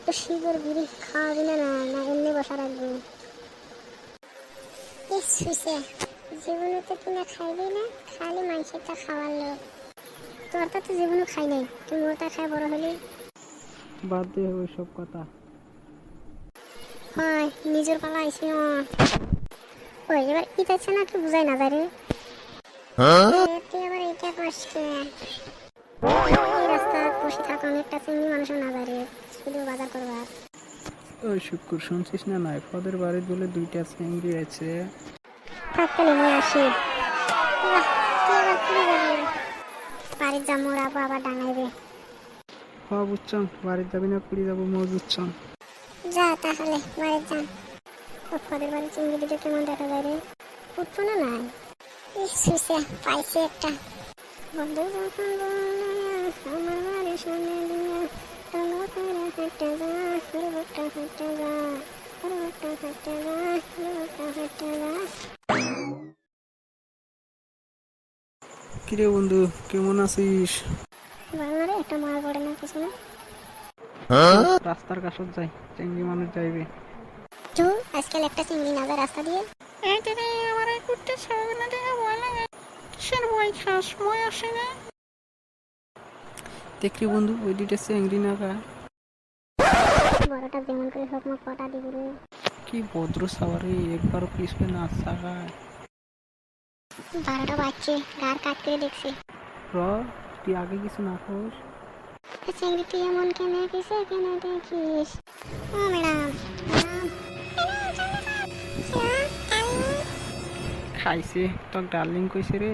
তো শিগগির বিড়ি খাওয়াবি না না এমনি বসা রাখবি? শুইছে জীবনে তো তুই না খাইবি না, খালি মানুষেরটা খাওয়ার লোক। তোর তো জীবনে খাই নাই, তুই মোটা খাই বড় হলি। বাদ দে ওইসব কথা। হয় নিজের পালা আইসি না। ওই এবার কি চাইছে না কি বুঝাই না যায় রে। তুই আবার এইটা কষ্টে এই রাস্তা বসে থাকা অনেকটা চিংড়ি মানুষও না যায় রে, শুধু বাজার করবার। ওই শুক্র শুনছিস না নাই ফদের বাড়ির বলে 2টা চিংড়ি আছে। থাকতে নিয়ে আসি। তুই আবার ফিরে যাবি বাড়ির যা মোর আবার ডাঙাইবে। হ বুঝছম, বাড়ির যাবি না পুড়ি যাবো মোর বুঝছম। যা তাহলে বাড়ির যান। ফদের বাড়ির চিংড়ি দুটো কেমন দেখা যায় রে, উঠবো না নাই? শুইছে পাইছে একটা। বন্ধু যখন আমার বাড়ির সামনে দিয়া হাঁটতে যা, বুকটা হাঁটতে যা, বুকটা হাঁটতে যা, বুকটা হাঁটতে যা। কিরে বন্ধু কেমন আছিস? ভালো রে, একটা মার পড়ে না কিছু না। রাস্তার কাছত যাই, চিংড়ি মানুষ যাইবে। চু আজকাল একটা চিংড়ি না যায় রাস্তা দিয়ে। এই দিদি আমার এই কুর্তি ছাড়বে না, দেখে ভয় লাগে। কিসের ভয় খাস, ভয় আসে না? দেখলি বন্ধু ওই 2টা চিংড়ি না গা। বড়টা যেমন করে হোক মুখ কটা দিব রে। কি ভদ্র সাওয়ারে একবারও পিছবে না সাগায়। 12টা বাচ্চে গার কাট করে দেখছি। র তুই আগে কিছু না খোস। চিংড়ি তুই এমন কেন কিসে কেন দেখিস? ও ম্যাডাম খাইছে তোর ডার্লিং কইছে রে।